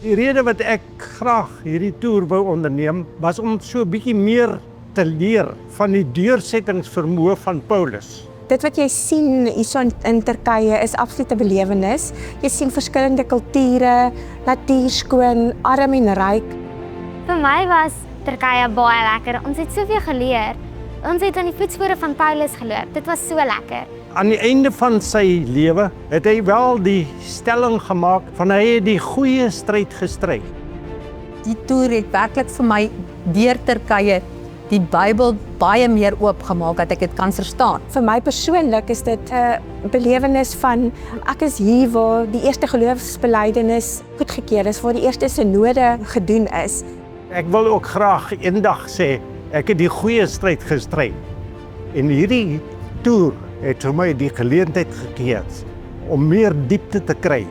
Die rede wat ek graag hierdie toer wou onderneem, was om so 'n bietjie meer te leer van die deursettingsvermoë van Paulus. Dit wat jy sien hierso in Turkye is absolute belewenis. Jy sien verskillende kulture, natuur skoon, arm en ryk. Vir my was Turkye baie lekker. Ons het soveel geleer. Ons het aan die voetspore van Paulus geloop. Dit was so lekker. Aan die einde van sy lewe het hy wel die stelling gemaak van hy het die goeie stryd gestry. Die toer het werklik vir my deur Turkye die Bybel baie meer oopgemaak dat ek dit kan verstaan. Vir my persoonlik is dit 'n belewenis van ek is hier waar die eerste geloofsbelijdenis goedgekeur is, waar die eerste synode gedoen is. Ek wil ook graag eendag sê, ek het die goeie stryd gestry. En hierdie toer het vir my die geleentheid gegee om meer diepte te kry